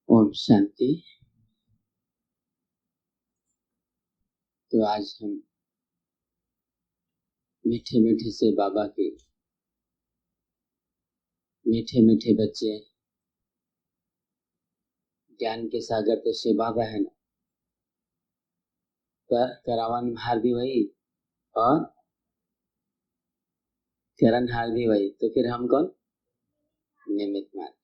ओम शांति। तो आज हम मीठे मीठे से बाबा के मीठे मीठे बच्चे, ज्ञान के सागर तो से बाबा है ना, पर करावन हार भी वही और करण हार भी वही, तो फिर हम कौन? निमित्त मात्र।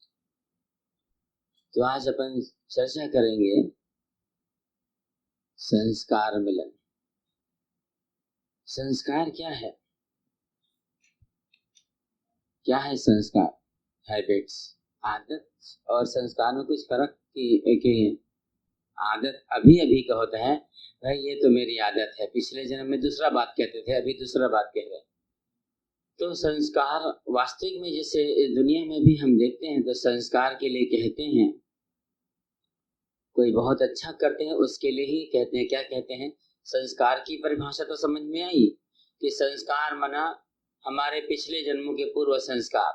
तो आज अपन चर्चा करेंगे संस्कार मिलन। संस्कार क्या है? क्या है संस्कार? हैबिट्स, आदत और संस्कार में कुछ फर्क एक ही है। आदत अभी अभी का होता है, भाई ये तो मेरी आदत है, पिछले जन्म में दूसरा बात कहते थे, अभी दूसरा बात कह रहे हैं। तो संस्कार वास्तविक में जैसे दुनिया में भी हम देखते हैं तो संस्कार के लिए कहते हैं, कोई बहुत अच्छा करते हैं उसके लिए ही कहते हैं। क्या कहते हैं? संस्कार की परिभाषा तो समझ में आई कि संस्कार माना हमारे पिछले जन्मों के पूर्व संस्कार।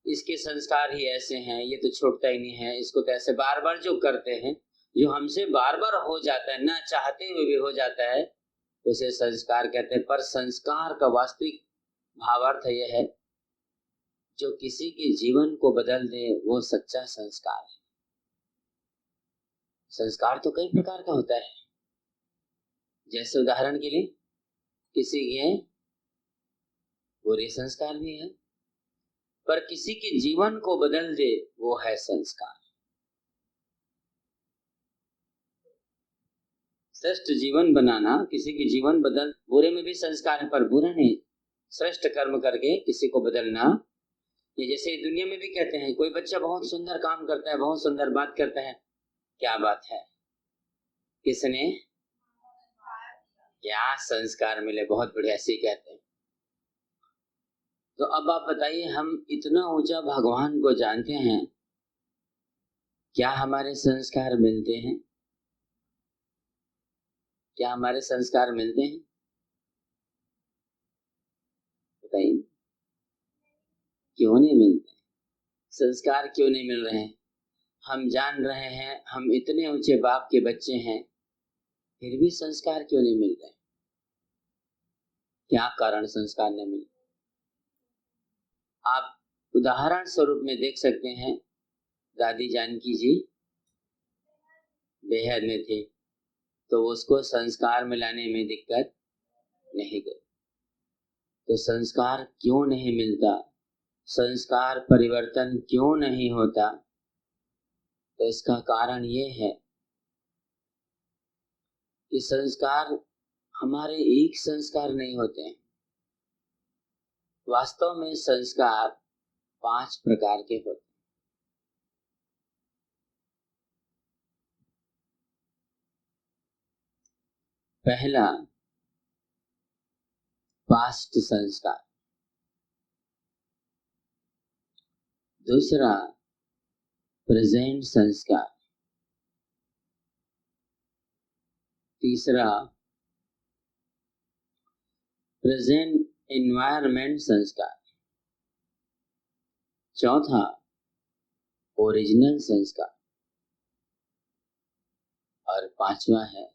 इसके संस्कार ही ऐसे हैं, ये तो छोड़ता ही नहीं है, इसको तो ऐसे बार बार जो करते हैं, जो हमसे बार बार हो जाता है, ना चाहते हुए भी हो जाता है, उसे संस्कार कहते हैं। पर संस्कार का वास्तविक भावार्थ यह है, जो किसी के जीवन को बदल दे वो सच्चा संस्कार है। संस्कार तो कई प्रकार का होता है, जैसे उदाहरण के लिए किसी के बुरे संस्कार भी है, पर किसी के जीवन को बदल दे वो है संस्कार। श्रेष्ठ जीवन बनाना, किसी की जीवन बदल, बुरे में भी संस्कार है पर बुरा नहीं, श्रेष्ठ कर्म करके किसी को बदलना। ये जैसे दुनिया में भी कहते हैं, कोई बच्चा बहुत सुंदर काम करता है, बहुत सुंदर बात करता है, क्या बात है, किसने क्या संस्कार मिले, बहुत बढ़िया, ऐसे कहते हैं। तो अब आप बताइए, हम इतना ऊंचा भगवान को जानते हैं, क्या हमारे संस्कार मिलते हैं? क्या हमारे संस्कार मिलते हैं? बताइए, क्यों नहीं मिलते? संस्कार क्यों नहीं मिल रहे हैं? हम जान रहे हैं हम इतने ऊंचे बाप के बच्चे हैं, फिर भी संस्कार क्यों नहीं मिल रहे? क्या कारण संस्कार नहीं मिल? आप उदाहरण स्वरूप में देख सकते हैं, दादी जानकी जी बेहद में थे, तो उसको संस्कार मिलाने में दिक्कत नहीं गई। तो संस्कार क्यों नहीं मिलता, संस्कार परिवर्तन क्यों नहीं होता? तो इसका कारण ये है कि संस्कार हमारे एक संस्कार नहीं होते हैं। वास्तव में संस्कार 5 प्रकार के होते हैं। पहला पास्ट संस्कार, दूसरा प्रेजेंट संस्कार, तीसरा प्रेजेंट एनवायरनमेंट संस्कार, चौथा ओरिजिनल संस्कार, और पांचवा है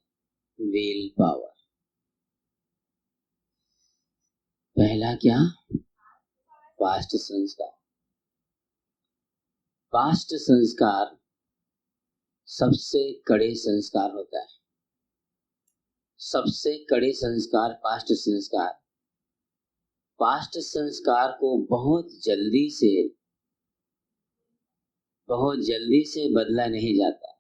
विल पावर। पहला क्या? पास्ट संस्कार। पास्ट संस्कार सबसे कड़े संस्कार होता है, सबसे कड़े संस्कार पास्ट संस्कार। पास्ट संस्कार को बहुत जल्दी से बदला नहीं जाता।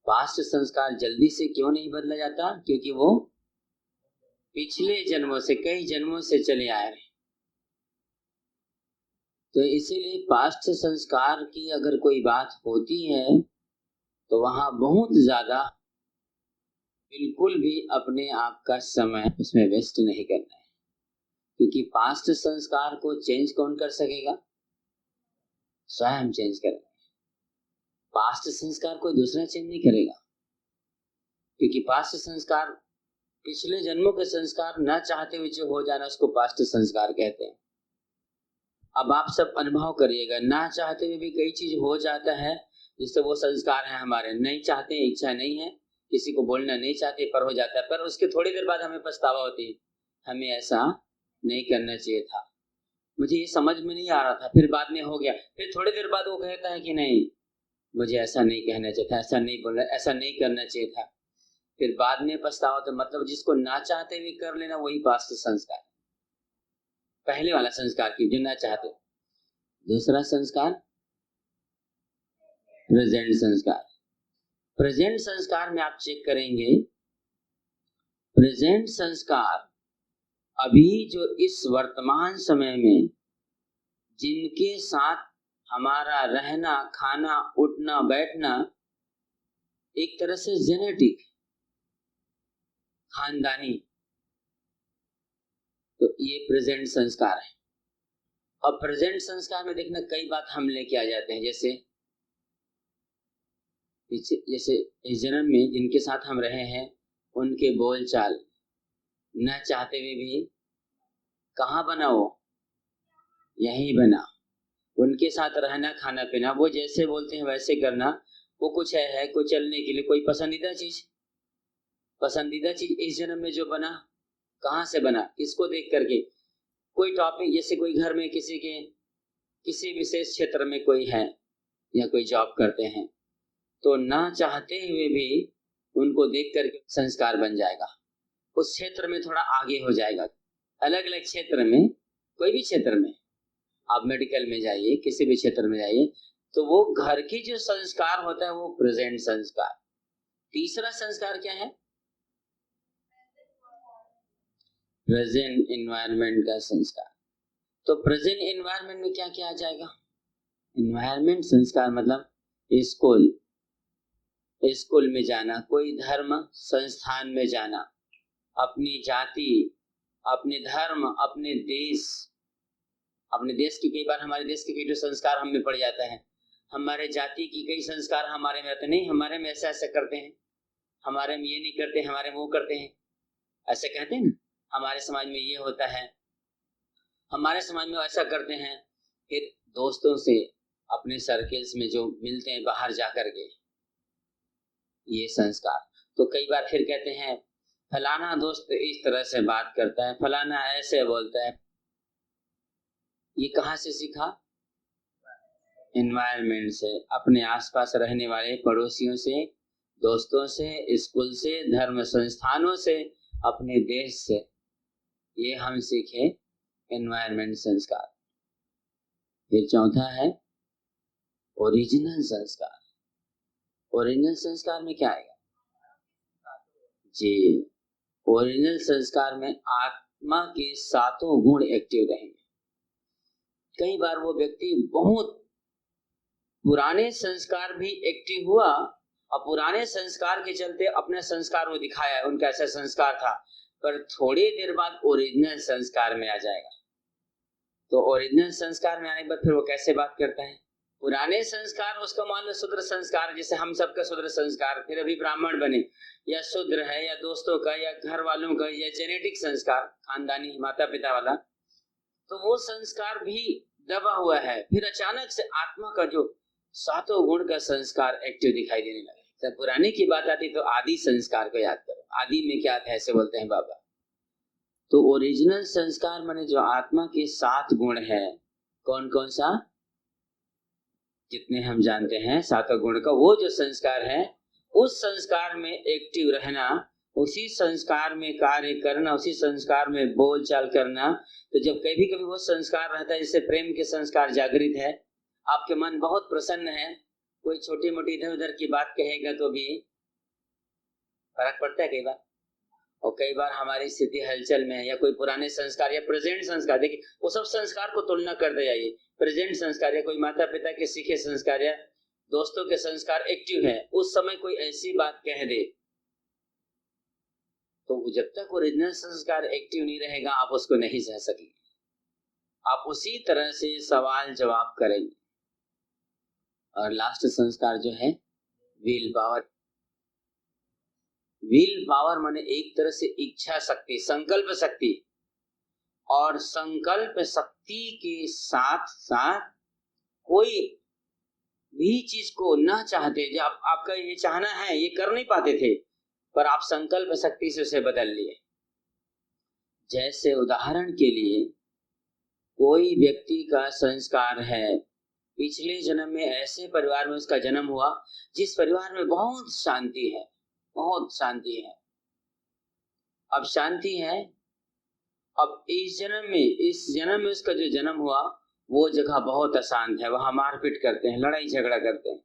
पास्ट संस्कार जल्दी से क्यों नहीं बदला जाता? क्योंकि वो पिछले जन्मों से, कई जन्मों से चले आए हैं। तो इसीलिए पास्ट संस्कार की अगर कोई बात होती है तो वहां बहुत ज्यादा बिल्कुल भी अपने आप का समय उसमें वेस्ट नहीं करना है, क्योंकि पास्ट संस्कार को चेंज कौन कर सकेगा? स्वयं चेंज करेगा। पास्ट संस्कार कोई दूसरा चेंज नहीं करेगा, क्योंकि पास्ट संस्कार पिछले जन्मों के संस्कार न चाहते हुए जो हो जाना उसको पास्ट संस्कार कहते हैं। अब आप सब अनुभव करिएगा, ना चाहते हुए भी कई चीज हो जाता है जिससे वो संस्कार है हमारे, नहीं चाहते, इच्छा नहीं है, किसी को बोलना नहीं चाहते पर हो जाता है, पर उसके थोड़ी देर बाद हमें पछतावा होती है, हमें ऐसा नहीं करना चाहिए था, मुझे ये समझ में नहीं आ रहा था, फिर बाद में हो गया, फिर थोड़ी देर बाद वो कहता है कि नहीं मुझे ऐसा नहीं कहना चाहिए था, ऐसा नहीं बोलना, ऐसा नहीं करना चाहिए था, फिर बाद में पछतावा, तो मतलब जिसको ना चाहते हुए कर लेना वही वास्तव संस्कार, पहले वाला संस्कार की जो ना चाहते। दूसरा संस्कार प्रेजेंट संस्कार। प्रेजेंट संस्कार में आप चेक करेंगे, प्रेजेंट संस्कार अभी जो इस वर्तमान समय में जिनके साथ हमारा रहना, खाना, उठना, बैठना एक तरह से जेनेटिक, खानदानी, तो ये प्रेजेंट संस्कार है। और प्रेजेंट संस्कार में देखना कई बात हम लेके आ जाते हैं, जैसे इस जन्म में जिनके साथ हम रहे हैं उनके बोल चाल न चाहते हुए भी कहाँ बना, वो यहीं बना, उनके साथ रहना, खाना पीना, वो जैसे बोलते हैं वैसे करना, वो कुछ है कोई चलने के लिए कोई पसंदीदा चीज इस जन्म में जो बना, कहाँ से बना, किसको देख करके, कोई टॉपिक, जैसे कोई घर में किसी के किसी विशेष क्षेत्र में कोई है या कोई जॉब करते हैं, तो ना चाहते हुए भी उनको देख करके संस्कार बन जाएगा, उस क्षेत्र में थोड़ा आगे हो जाएगा। अलग अलग क्षेत्र में, कोई भी क्षेत्र में, आप मेडिकल में जाइए, किसी भी क्षेत्र में जाइए, तो वो घर की जो संस्कार होता है वो प्रेजेंट संस्कार। तीसरा संस्कार क्या है? प्रेजेंट एनवायरनमेंट का संस्कार। तो प्रेजेंट एनवायरनमेंट में क्या क्या आ जाएगा? एनवायरनमेंट संस्कार मतलब स्कूल में जाना, कोई धर्म संस्थान में जाना, अपनी जाति, अपने धर्म, अपने देश की, कई बार हमारे देश के कई जो संस्कार हम में पड़ जाता है, हमारे जाति की कई संस्कार हमारे में आते नहीं, हमारे में ऐसा ऐसा करते हैं, हमारे में ये नहीं करते, हमारे में वो करते हैं, ऐसे कहते हैं ना, हमारे समाज में ये होता है, हमारे समाज में ऐसा करते हैं। फिर दोस्तों से, अपने सर्कल्स में जो मिलते हैं बाहर जाकर के, ये संस्कार, तो कई बार फिर कहते हैं फलाना दोस्त इस तरह से बात करता है, फलाना ऐसे बोलता है, ये कहाँ से सीखा? एनवायरनमेंट से, अपने आसपास रहने वाले पड़ोसियों से, दोस्तों से, स्कूल से, धर्म संस्थानों से, अपने देश से, ये हम सीखे एनवायरनमेंट संस्कार। फिर चौथा है ओरिजिनल संस्कार। ओरिजिनल संस्कार में क्या आएगा जी? ओरिजिनल संस्कार में आत्मा के सातों गुण एक्टिव रहेंगे। कई बार वो व्यक्ति बहुत पुराने संस्कार भी एक्टिव हुआ और पुराने संस्कार के चलते अपने संस्कार वो दिखाया, उनका ऐसा संस्कार था, पर थोड़ी देर बाद ओरिजिनल संस्कार में आ जाएगा। तो ओरिजिनल संस्कार में आने के बाद फिर वो कैसे बात करता है? पुराने संस्कार, उसका मान लो शूद्र संस्कार, जैसे हम सबका शूद्र संस्कार, फिर अभी ब्राह्मण बने, या शूद्र है, या दोस्तों का, या घर वालों का, या जेनेटिक संस्कार, खानदानी माता पिता वाला, तो वो संस्कार भी दबा हुआ है। फिर अचानक से आत्मा का जो सातों गुण का संस्कार एक्टिव दिखाई देने लगा। जब पुराने की बात आती तो आदि संस्कार को याद करो, आदि में क्या था, ऐसे बोलते हैं बाबा। तो ओरिजिनल संस्कार माने जो आत्मा के 7 गुण है, कौन कौन सा? जितने हम जानते हैं 7 गुण का, वो जो संस्कार है, उस संस्कार में एक्टिव रहना, उसी संस्कार में कार्य करना, उसी संस्कार में बोलचाल करना। तो जब कभी कभी वो संस्कार रहता है, जैसे प्रेम के संस्कार जागृत है, आपके मन बहुत प्रसन्न है, कोई छोटी मोटी इधर उधर की बात कहेगा तो भी फर्क पड़ता है कई बार। और कई बार हमारी स्थिति हलचल में है, या कोई पुराने संस्कार या प्रेजेंट संस्कार, देखिए वो सब संस्कार को तुलना करते जाइए, प्रेजेंट संस्कार या कोई माता पिता के सीखे संस्कार या दोस्तों के संस्कार एक्टिव है, उस समय कोई ऐसी बात कह दे, तो जब तक ओरिजिनल संस्कार एक्टिव नहीं रहेगा आप उसको नहीं सह सकेंगे, आप उसी तरह से सवाल जवाब करेंगे। और लास्ट संस्कार जो है विल पावर। विल पावर माने एक तरह से इच्छा शक्ति, संकल्प शक्ति, और संकल्प शक्ति शक्ति के साथ साथ कोई भी चीज को ना चाहते, जब आपका ये चाहना है ये कर नहीं पाते थे, पर आप संकल्प शक्ति से उसे बदल लिए। जैसे उदाहरण के लिए कोई व्यक्ति का संस्कार है, पिछले जन्म में ऐसे परिवार में उसका जन्म हुआ जिस परिवार में बहुत शांति है, बहुत शांति है। अब शांति है, अब इस जन्म में उसका जो जन्म हुआ वो जगह बहुत अशांत है, वहां मारपीट करते हैं, लड़ाई झगड़ा करते हैं।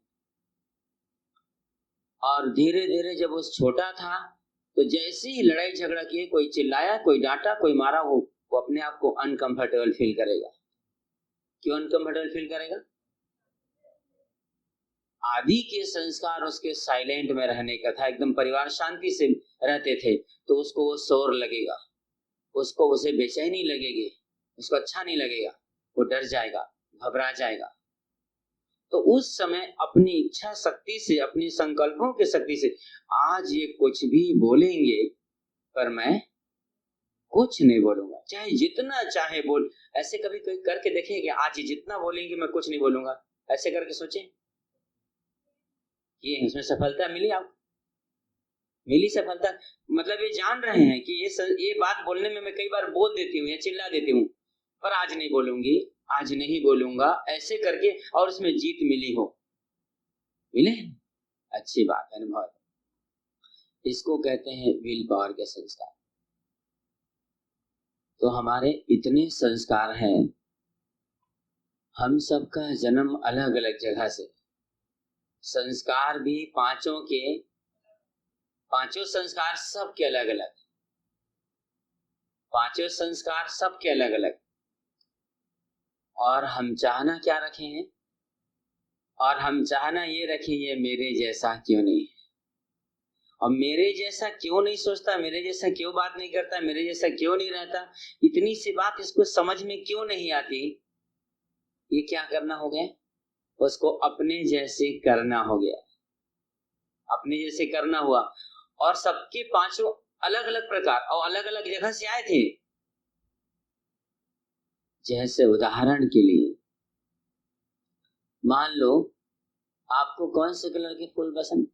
और धीरे धीरे जब वो छोटा था तो जैसे ही लड़ाई झगड़ा किए, कोई चिल्लाया, कोई डांटा, कोई मारा, वो अपने आप को अनकंफर्टेबल फील करेगा। क्यों अनकंफर्टेबल फील करेगा? आदि के संस्कार उसके साइलेंट में रहने का था, एकदम परिवार शांति से रहते थे, तो उसको वो शोर लगेगा, उसे बेचैनी लगेगी, उसको अच्छा नहीं लगेगा, वो डर जाएगा, घबरा जाएगा। तो उस समय अपनी इच्छा शक्ति से, अपनी संकल्पों की शक्ति से आज ये कुछ भी बोलेंगे पर मैं कुछ नहीं बोलूंगा, चाहे जितना चाहे बोल। ऐसे कभी कोई करके देखेंगे, आज ये जितना बोलेंगे मैं कुछ नहीं बोलूंगा, ऐसे करके सोचें। ये इसमें सफलता मिली आपको? मिली सफलता? मतलब ये जान रहे हैं कि ये बात बोलने में मैं कई बार बोल देती हूँ या चिल्ला देती हूँ, पर आज नहीं बोलूंगी, आज नहीं बोलूंगा, ऐसे करके, और उसमें जीत मिली हो। मिले? अच्छी बात है, अनुभव। इसको कहते हैं विल पावर के संस्कार। तो हमारे इतने संस्कार हैं, हम सबका जन्म अलग अलग जगह से, संस्कार भी पांचों संस्कार सबके अलग अलग, पांचों संस्कार सबके अलग अलग। और हम चाहना क्या रखे हैं? और हम चाहना ये रखें, ये मेरे जैसा क्यों नहीं है, और मेरे जैसा क्यों नहीं सोचता, मेरे जैसा क्यों बात नहीं करता, मेरे जैसा क्यों नहीं रहता, इतनी सी बात इसको समझ में क्यों नहीं आती। ये क्या करना हो गया? उसको अपने जैसे करना हो गया, अपने जैसे करना हुआ। और सबके पांचों अलग अलग प्रकार और अलग अलग जगह से आए थे। जैसे उदाहरण के लिए मान लो आपको कौन से कलर के फूल पसंद?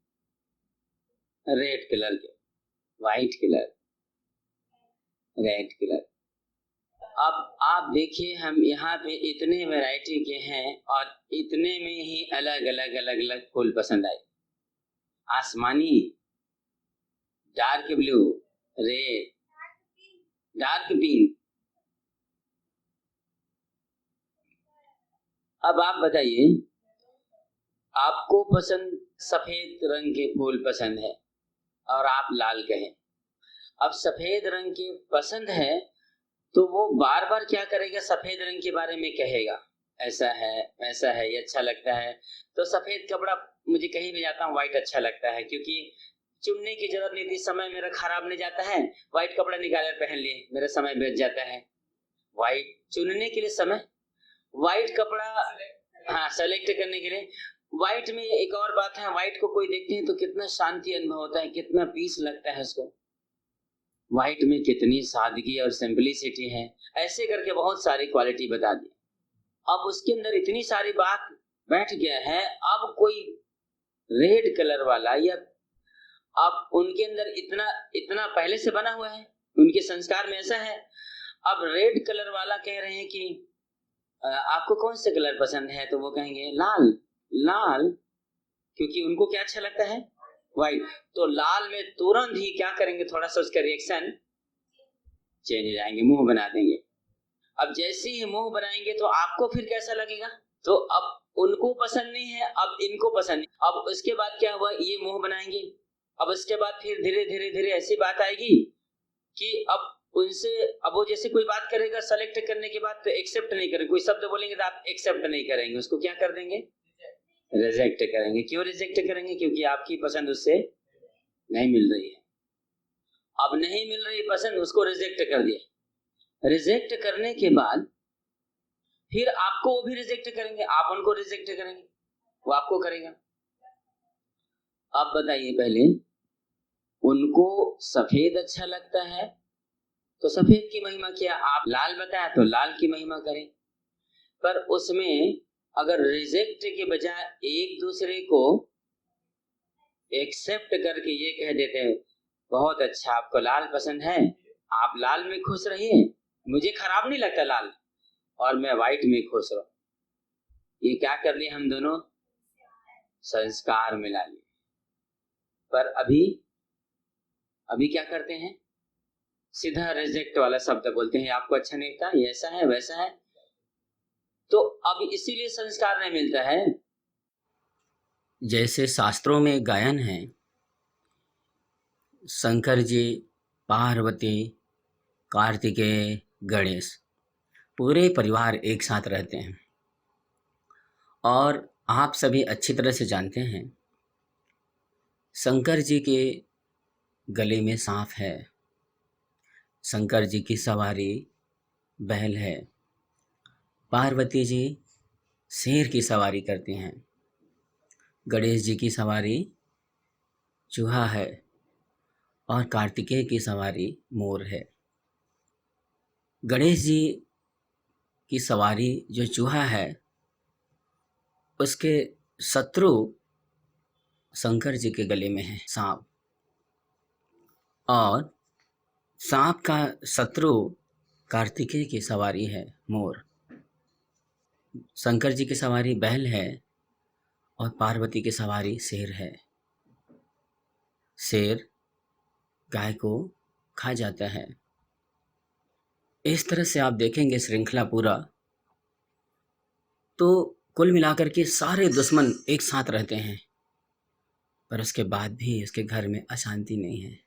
रेड कलर के, व्हाइट कलर, रेड कलर। अब आप देखिए, हम यहाँ पे इतने वैरायटी के हैं और इतने में ही अलग अलग फूल पसंद आए। आसमानी, dark blue, red, dark pink. अब आप बताइए, आपको पसंद सफेद रंग के फूल पसंद है और आप लाल कहें। अब सफेद रंग के पसंद है तो वो बार बार क्या करेगा? सफेद रंग के बारे में कहेगा, ऐसा है वैसा है, ये अच्छा लगता है। तो सफेद कपड़ा, मुझे कहीं भी जाता हूँ व्हाइट अच्छा लगता है, क्योंकि चुनने की जरूरत नहीं थी, समय मेरा खराब नहीं जाता है, व्हाइट कपड़ा निकाल पहन लिए, मेरा समय बच जाता है। व्हाइट चुनने के लिए समय, व्हाइट कपड़ा, हाँ, सेलेक्ट करने के लिए। व्हाइट में एक और बात है, व्हाइट को कोई देखते हैं तो कितना शांति अनुभव होता है, कितना पीस लगता है उसको। व्हाइट में कितनी सादगी और सिंपलिसिटी है। ऐसे करके बहुत सारी क्वालिटी बता दी। अब उसके अंदर इतनी सारी बात बैठ गया है। अब कोई रेड कलर वाला, या अब उनके अंदर इतना पहले से बना हुआ है, उनके संस्कार में ऐसा है। अब रेड कलर वाला कह रहे हैं कि आपको कौन से कलर पसंद है, तो वो कहेंगे लाल। लाल, क्योंकि उनको क्या अच्छा लगता है? व्हाइट। तो लाल में तुरंत ही क्या करेंगे? थोड़ा सा उसका रिएक्शन चेंज हो जाएंगे, मुंह बना देंगे। अब जैसे ही मुंह बनाएंगे तो आपको फिर कैसा लगेगा? तो अब उनको पसंद नहीं है, अब इनको पसंद नहीं। अब उसके बाद क्या हुआ? ये मुंह बनाएंगे। अब उसके बाद फिर धीरे धीरे धीरे ऐसी बात आएगी कि अब उनसे, अब वो जैसे कोई बात करेगा, सेलेक्ट करने के बाद तो एक्सेप्ट नहीं करेंगे, कोई शब्द बोलेंगे तो आप एक्सेप्ट नहीं करेंगे, उसको क्या कर देंगे? रिजेक्ट करेंगे। क्यों रिजेक्ट करेंगे? क्योंकि आपकी पसंद उससे नहीं मिल रही है। अब नहीं मिल रही पसंद, उसको रिजेक्ट कर दिया। रिजेक्ट करने के बाद फिर आपको वो भी रिजेक्ट करेंगे, आप उनको रिजेक्ट करेंगे, वो आपको करेगा। अब बताइए, पहले उनको सफेद अच्छा लगता है तो सफेद की महिमा किया, आप लाल बताया तो लाल की महिमा करें। पर उसमें अगर रिजेक्ट के बजाय एक दूसरे को एक्सेप्ट करके ये कह देते हैं, बहुत अच्छा, आपको लाल पसंद है, आप लाल में खुश रहिए, मुझे खराब नहीं लगता लाल, और मैं व्हाइट में खुश रहूं। ये क्या कर लिए हम दोनों? संस्कार मिला लिए। पर अभी क्या करते हैं? सीधा रिजेक्ट वाला शब्द बोलते हैं, आपको अच्छा नहीं लगता, ये ऐसा है वैसा है। तो अब इसीलिए संस्कार नहीं मिलता है। जैसे शास्त्रों में गायन है, शंकर जी, पार्वती, कार्तिकेय, गणेश, पूरे परिवार एक साथ रहते हैं। और आप सभी अच्छी तरह से जानते हैं, शंकर जी के गले में सांप है, शंकर जी की सवारी बैल है, पार्वती जी शेर की सवारी करती हैं, गणेश जी की सवारी चूहा है, और कार्तिकेय की सवारी मोर है। गणेश जी की सवारी जो चूहा है, उसके शत्रु शंकर जी के गले में है सांप, और सांप का शत्रु कार्तिकेय की सवारी है मोर। शंकर जी की सवारी बैल है और पार्वती की सवारी शेर है। शेर गाय को खा जाता है। इस तरह से आप देखेंगे श्रृंखला पूरा, तो कुल मिलाकर के सारे दुश्मन एक साथ रहते हैं, पर उसके बाद भी इसके घर में अशांति नहीं है।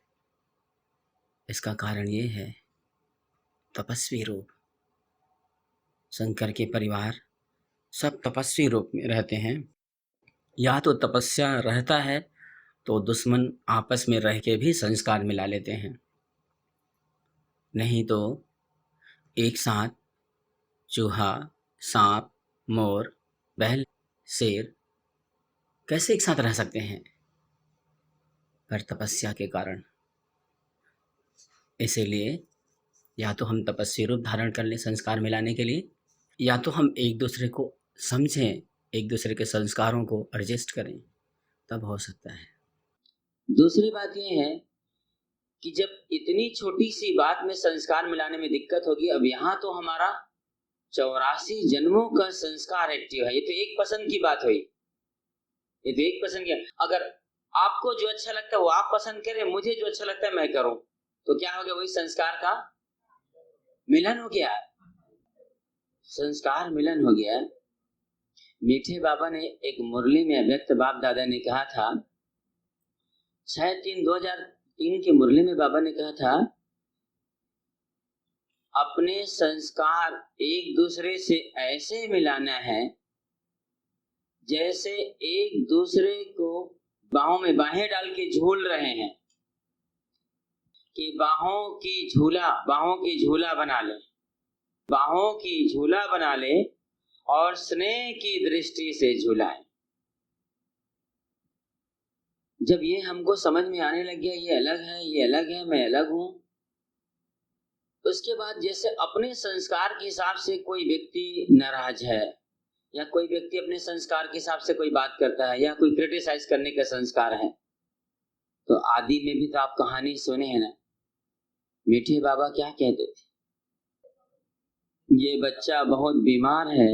इसका कारण ये है तपस्वी रूप। शंकर के परिवार सब तपस्वी रूप में रहते हैं। या तो तपस्या रहता है तो दुश्मन आपस में रह के भी संस्कार मिला लेते हैं, नहीं तो एक साथ चूहा, सांप, मोर, बैल, शेर कैसे एक साथ रह सकते हैं? पर तपस्या के कारण। इसीलिए या तो हम तपस्वी रूप धारण कर लें संस्कार मिलाने के लिए, या तो हम एक दूसरे को समझें, एक दूसरे के संस्कारों को एडजस्ट करें, तब हो सकता है। दूसरी बात यह है कि जब इतनी छोटी सी बात में संस्कार मिलाने में दिक्कत होगी, अब यहाँ तो हमारा 84 जन्मों का संस्कार एक्टिव है। ये तो एक पसंद की बात हुई, ये तो एक पसंद की। अगर आपको जो अच्छा लगता है वो आप पसंद करें, मुझे जो अच्छा लगता है मैं करूं, तो क्या हो गया? वही संस्कार का मिलन हो गया, संस्कार मिलन हो गया। मीठे बाबा ने एक मुरली में अव्यक्त बाप दादा ने कहा था, शायद 2003 की मुरली में बाबा ने कहा था, अपने संस्कार एक दूसरे से ऐसे मिलाना है जैसे एक दूसरे को बाहों में बाहें डाल के झूल रहे हैं, कि बाहों की झूला बना ले, बाहों की झूला बना ले और स्नेह की दृष्टि से झूलाएं। जब ये हमको समझ में आने लग गया, ये अलग है, ये अलग है, मैं अलग हूं, उसके बाद जैसे अपने संस्कार के हिसाब से कोई व्यक्ति नाराज है, या कोई व्यक्ति अपने संस्कार के हिसाब से कोई बात करता है, या कोई क्रिटिसाइज करने का संस्कार है, तो आदि में भी तो आप कहानी सुने हैं ना, मीठे बाबा क्या कहते थे, ये बच्चा बहुत बीमार है,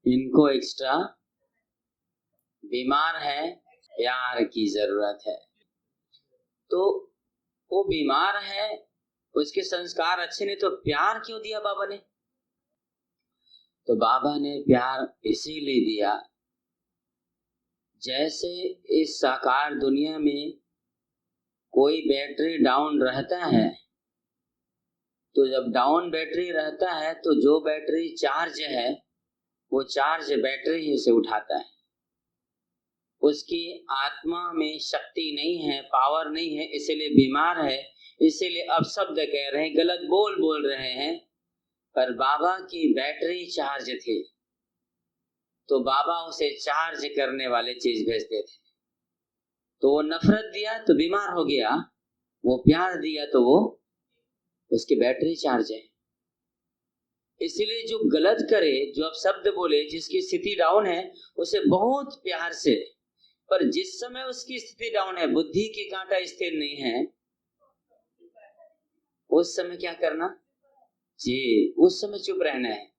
इनको एक्स्ट्रा बीमार है, प्यार की जरूरत है। तो वो बीमार है, उसके संस्कार अच्छे नहीं, तो प्यार क्यों दिया बाबा ने? तो बाबा ने प्यार इसीलिए दिया, जैसे इस साकार दुनिया में कोई बैटरी डाउन रहता है, तो जब डाउन बैटरी रहता है तो जो बैटरी चार्ज है वो चार्ज बैटरी ही से उठाता है। उसकी आत्मा में शक्ति नहीं है, पावर नहीं है, इसीलिए बीमार है, इसीलिए अब शब्द कह रहे हैं, गलत बोल रहे हैं। पर बाबा की बैटरी चार्ज थी, तो बाबा उसे चार्ज करने वाले चीज भेजते थे। तो वो नफरत दिया तो बीमार हो गया, वो प्यार दिया तो वो उसकी बैटरी चार्ज है। इसीलिए जो गलत करे, जो आप शब्द बोले, जिसकी स्थिति डाउन है, उसे बहुत प्यार से, पर जिस समय उसकी स्थिति डाउन है, बुद्धि की कांटा स्थिर नहीं है, उस समय क्या करना जी, उस समय चुप रहना है।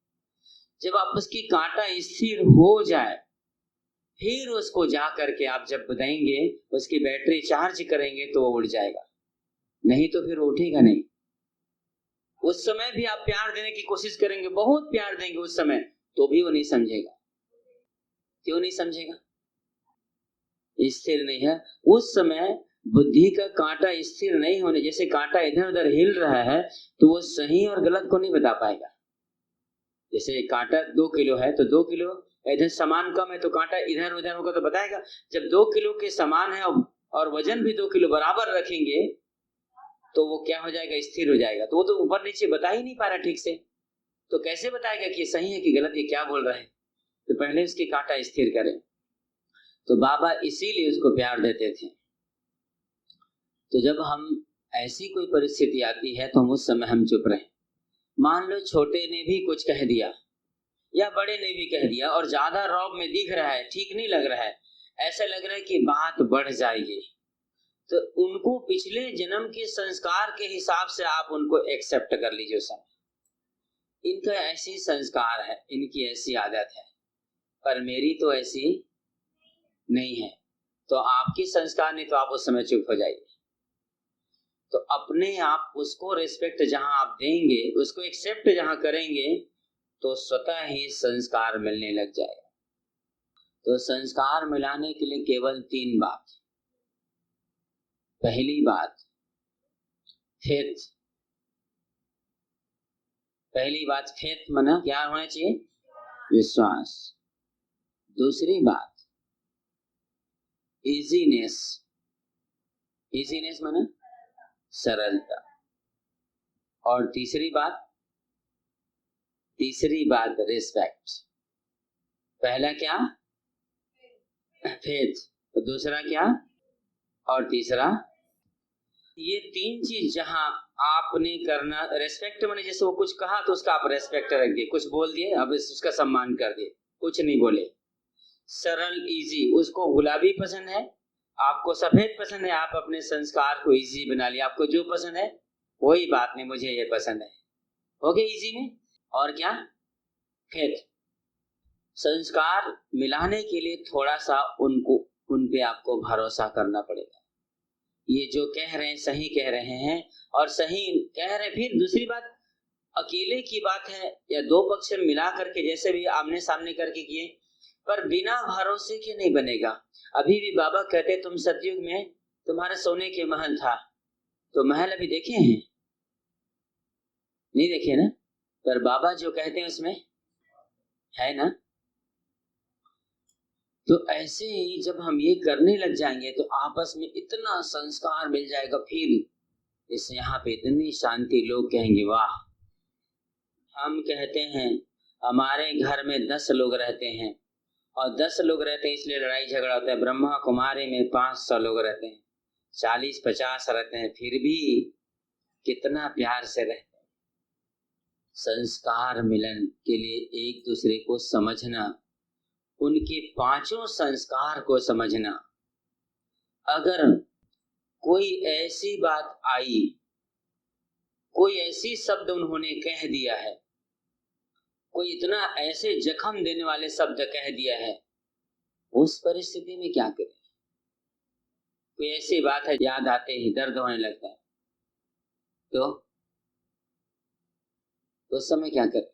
जब आप उसकी कांटा स्थिर हो जाए, फिर उसको जा करके आप जब बताएंगे, उसकी बैटरी चार्ज करेंगे तो वो उड़ जाएगा, नहीं तो फिर उठेगा नहीं। उस समय भी आप प्यार देने की कोशिश करेंगे, बहुत प्यार देंगे उस समय, तो भी वो नहीं समझेगा। क्यों नहीं समझेगा? स्थिर नहीं है। उस समय बुद्धि का कांटा स्थिर नहीं होने, जैसे कांटा इधर उधर हिल रहा है, तो वो सही और गलत को नहीं बता पाएगा। जैसे कांटा 2 किलो है, तो 2 किलो इधर सामान कम है, तो कांटा इधर उधर होगा तो बताएगा। जब 2 किलो के समान है और वजन भी 2 किलो बराबर रखेंगे, तो वो क्या हो जाएगा? स्थिर हो जाएगा। तो वो तो ऊपर नीचे बता ही नहीं पा रहा ठीक से, तो कैसे बताएगा कि सही है कि गलत, ये क्या बोल रहा है? तो पहले उसकी कांटा स्थिर करें। तो बाबा इसीलिए उसको प्यार देते थे। तो जब हम ऐसी कोई परिस्थिति आती है, तो हम उस समय हम चुप रहे। मान लो छोटे ने भी कुछ कह दिया या बड़े ने भी कह दिया, और ज्यादा रौब में दिख रहा है, ठीक नहीं लग रहा है, ऐसा लग रहा है कि बात बढ़ जाएगी, तो उनको पिछले जन्म के संस्कार के हिसाब से आप उनको एक्सेप्ट कर लीजिए। उस समय इनका ऐसी संस्कार है, इनकी ऐसी आदत है, पर मेरी तो ऐसी नहीं है। तो आपकी संस्कार नहीं, तो आप उस समय चुप हो जाइए। तो अपने आप उसको रिस्पेक्ट जहां आप देंगे, उसको एक्सेप्ट जहां करेंगे, तो स्वतः ही संस्कार मिलने लग जाएगा। तो संस्कार मिलाने के लिए केवल 3 बात। पहली बात फेथ। पहली बात फेथ माना क्या होना चाहिए? विश्वास। दूसरी बात इजीनेस। इजीनेस माना सरलता। और तीसरी बात रिस्पेक्ट। पहला क्या? फेथ। तो दूसरा क्या? और तीसरा, ये 3 चीज जहां आपने करना। रेस्पेक्ट माने जैसे वो कुछ कहा तो उसका आप रेस्पेक्ट रख दिए, कुछ बोल दिए, अब उसका सम्मान कर दिए, कुछ नहीं बोले। सरल इजी, उसको गुलाबी पसंद है, आपको सफेद पसंद है, आप अपने संस्कार को इजी बना लिया। आपको जो पसंद है वही बात नहीं, मुझे ये पसंद है, हो गया इजी में। और क्या? फेथ। संस्कार मिलाने के लिए थोड़ा सा उन पे आपको भरोसा करना पड़ेगा। ये जो कह रहे हैं सही कह रहे हैं, और सही कह रहे हैं। फिर दूसरी बात, अकेले की बात है या 2 पक्ष मिला करके, जैसे भी आमने सामने करके किए, पर बिना भरोसे के नहीं बनेगा। अभी भी बाबा कहते, तुम सतयुग में तुम्हारे सोने के महल था, तो महल अभी देखे हैं? नहीं देखे ना, पर बाबा जो कहते हैं उसमें है ना। तो ऐसे ही जब हम ये करने लग जाएंगे, तो आपस में इतना संस्कार मिल जाएगा। फिर इस यहाँ पे इतनी शांति, लोग कहेंगे वाह। हम कहते हैं हमारे घर में 10 लोग रहते हैं, और 10 लोग रहते हैं इसलिए लड़ाई झगड़ा होता है। ब्रह्मा कुमारी में 500 लोग रहते हैं, 40-50 रहते हैं, फिर भी कितना प्यार से रहते हैं। संस्कार मिलन के लिए एक दूसरे को समझना, उनके 5 संस्कार को समझना। अगर कोई ऐसी बात आई, कोई ऐसी शब्द उन्होंने कह दिया है, कोई इतना ऐसे जख्म देने वाले शब्द कह दिया है, उस परिस्थिति में क्या करें? कोई ऐसी बात है याद आते ही दर्द होने लगता है, तो उस समय क्या करें?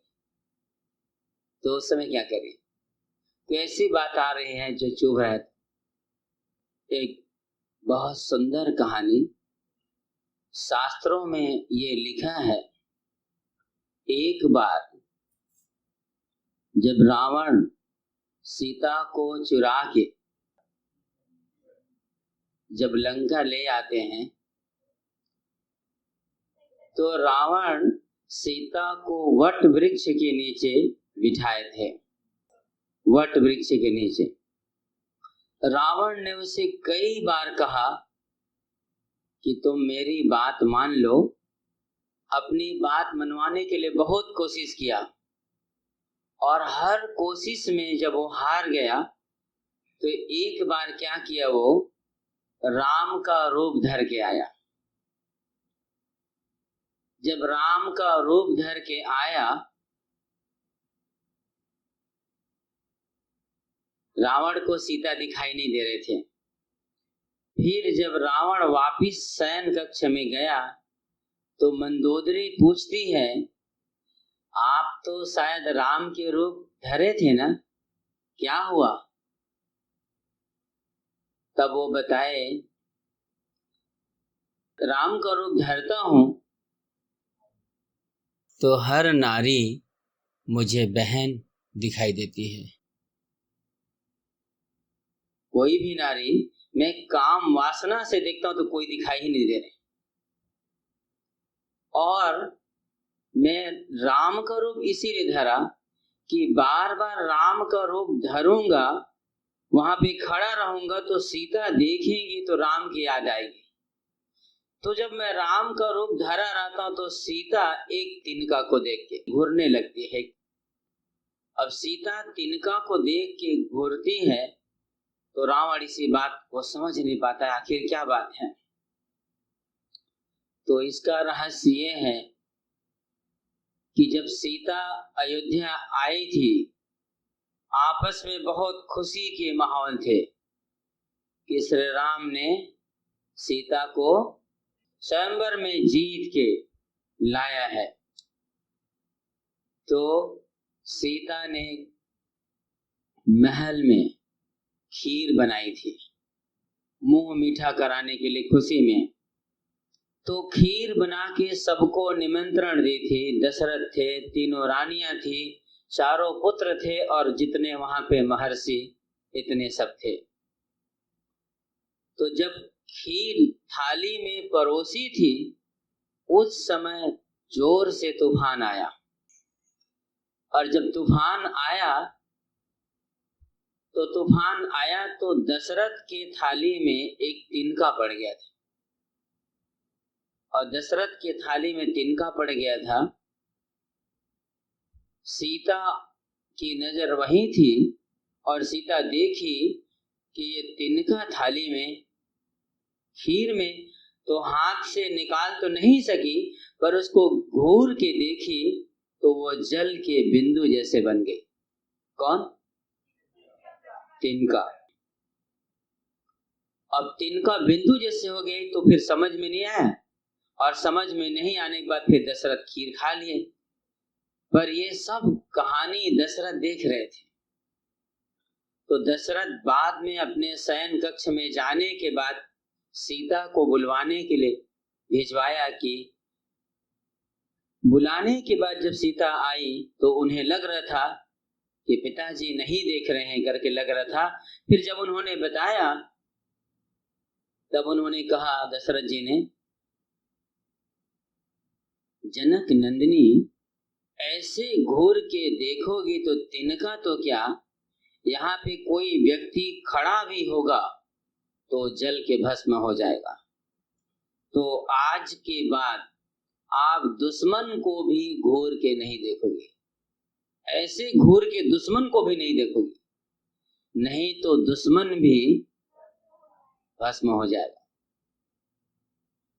कोई ऐसी बात आ रही है जो चुभ है। एक बहुत सुंदर कहानी शास्त्रों में ये लिखा है। एक बार जब रावण सीता को चुरा के जब लंका ले आते हैं, तो रावण सीता को वट वृक्ष के नीचे बिठाए थे। वट वृक्ष के नीचे रावण ने उसे कई बार कहा कि तुम मेरी बात मान लो। अपनी बात मनवाने के लिए बहुत कोशिश किया, और हर कोशिश में जब वो हार गया तो एक बार क्या किया, वो राम का रूप धर के आया। जब राम का रूप धर के आया, रावण को सीता दिखाई नहीं दे रहे थे। फिर जब रावण वापिस शयन कक्ष में गया तो मंदोदरी पूछती है, आप तो शायद राम के रूप धरे थे ना, क्या हुआ? तब वो बताए, राम का रूप धरता हूं तो हर नारी मुझे बहन दिखाई देती है। कोई भी नारी मैं काम वासना से देखता हूं तो कोई दिखाई ही नहीं दे रहे। और मैं राम का रूप इसीलिए धरा कि बार बार राम का रूप धरूंगा, वहां पे खड़ा रहूंगा तो सीता देखेंगी तो राम की याद आएगी। तो जब मैं राम का रूप धरा रहता हूं तो सीता एक तिनका को देख के घूरने लगती है। अब सीता तिनका को देख के घूरती है तो रावण इसी बात को समझ नहीं पाता है, आखिर क्या बात है। तो इसका रहस्य ये है कि जब सीता अयोध्या आई थी, आपस में बहुत खुशी के माहौल थे कि श्री राम ने सीता को स्वयंवर में जीत के लाया है। तो सीता ने महल में खीर बनाई थी मुंह मीठा कराने के लिए, खुशी में। तो खीर बना के सबको निमंत्रण दी थी। दशरथ थे, तीनों रानियां थी, चारों पुत्र थे और जितने वहां पे महर्षि इतने सब थे। तो जब खीर थाली में परोसी थी उस समय जोर से तूफान आया। और जब तूफान आया तो दशरथ के थाली में एक तिनका पड़ गया था। और दशरथ के थाली में तिनका पड़ गया था। सीता की नजर वहीं थी और सीता देखी कि ये तिनका थाली में खीर में, तो हाथ से निकाल तो नहीं सकी पर उसको घूर के देखी तो वो जल के बिंदु जैसे बन गए। कौन? तिनका। अब तिनका बिंदु जैसे हो गई तो फिर समझ में नहीं आया, और समझ में नहीं आने के बाद फिर दशरथ खीर खा लिए। पर ये सब कहानी दशरथ देख रहे थे। तो दशरथ बाद में अपने शयन कक्ष में जाने के बाद सीता को बुलवाने के लिए भिजवाया। कि बुलाने के बाद जब सीता आई तो उन्हें लग रहा था कि पिताजी नहीं देख रहे हैं करके लग रहा था। फिर जब उन्होंने बताया तब उन्होंने कहा, दशरथ जी ने, जनक नंदिनी ऐसे घूर के देखोगी तो तिनका तो क्या, यहाँ पे कोई व्यक्ति खड़ा भी होगा तो जल के भस्म हो जाएगा। तो आज के बाद आप दुश्मन को भी घूर के नहीं देखोगे, ऐसे घूर के दुश्मन को भी नहीं देखोगे, नहीं तो दुश्मन भी भस्म हो जाएगा।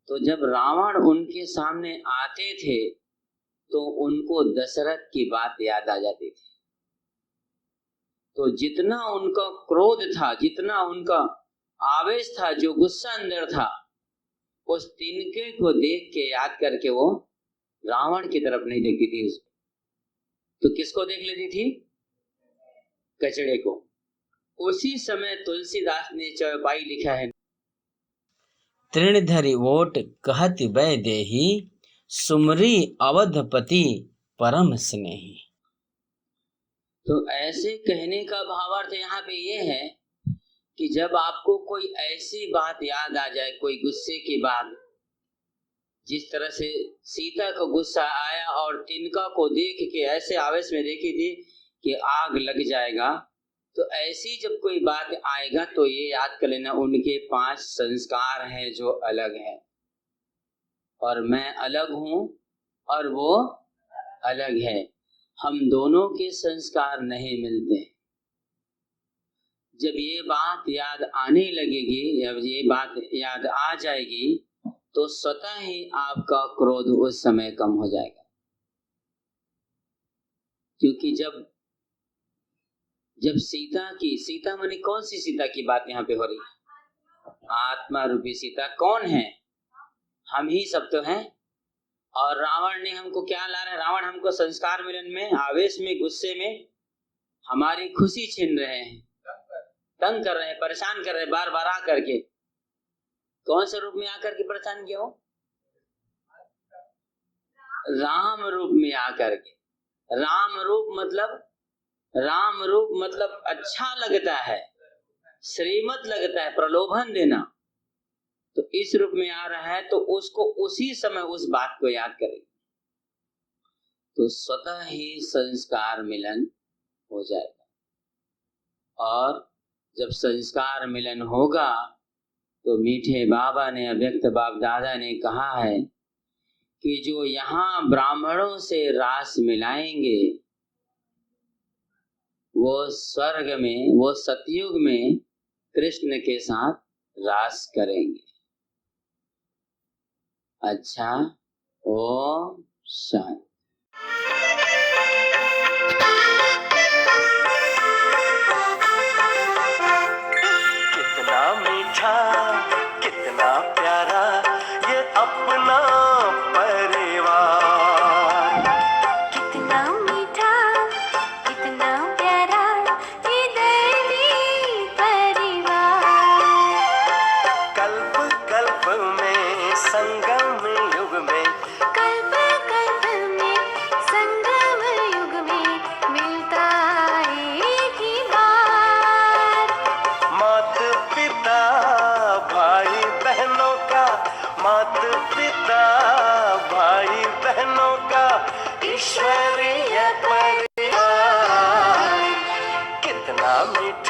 तो जब रावण उनके सामने आते थे तो उनको दशरथ की बात याद आ जाती थी। तो जितना उनका क्रोध था, जितना उनका आवेश था, जो गुस्सा अंदर था, उस तिनके को देख के याद करके वो रावण की तरफ नहीं देखती थी। तो किसको देख लेती थी? कचड़े को। उसी समय तुलसीदास ने चौपाई लिखा है, तृणधरि वोट कहति वै देही, सुमरी अवधपति परम स्नेही। तो ऐसे कहने का भावार्थ यहाँ पे ये है कि जब आपको कोई ऐसी बात याद आ जाए, कोई गुस्से की बात, जिस तरह से सीता को गुस्सा आया और तिनका को देख के ऐसे आवेश में देखी थी कि आग लग जाएगा, तो ऐसी जब कोई बात आएगा तो ये याद कर लेना, उनके 5 संस्कार हैं जो अलग हैं और मैं अलग हूं और वो अलग है। हम दोनों के संस्कार नहीं मिलते। जब ये बात याद आने लगेगी, जब ये बात याद आ जाएगी, तो स्वतः ही आपका क्रोध उस समय कम हो जाएगा। क्योंकि जब सीता माने कौन सी सीता की बात यहाँ पे हो रही है? आत्मा रूपी सीता कौन है? हम ही सब तो हैं। और रावण ने हमको क्या ला रहा है? रावण हमको संस्कार मिलन में, आवेश में, गुस्से में हमारी खुशी छीन रहे हैं, तंग कर रहे हैं, परेशान कर रहे हैं, बार बार आकर के। कौन से रूप में आकर के परेशान किया हो? राम रूप में आकर के। राम रूप मतलब अच्छा लगता है, श्रीमत लगता है, प्रलोभन देना। तो इस रूप में आ रहा है, तो उसको उसी समय उस बात को याद करें, तो स्वतः ही संस्कार मिलन हो जाएगा। और जब संस्कार मिलन होगा, तो मीठे बाबा ने, अव्यक्त बाप दादा ने कहा है कि जो यहाँ ब्राह्मणों से रास मिलाएंगे, वो स्वर्ग में, वो सतयुग में कृष्ण के साथ रास करेंगे। अच्छा, ओम शांति। कितना मीठा, कितना प्यारा ये अपना परिवार। कितना मीठा, कितना प्यारा ये दर्दी परिवार। कल्प कल्प में संगम युग में, कल्प कल्प में संगम युग में मिलता एक ही बार। मात पिता भाई बहनों का, मात पिता भाई बहनों का ईश्वरीय परिवार। कितना मीठा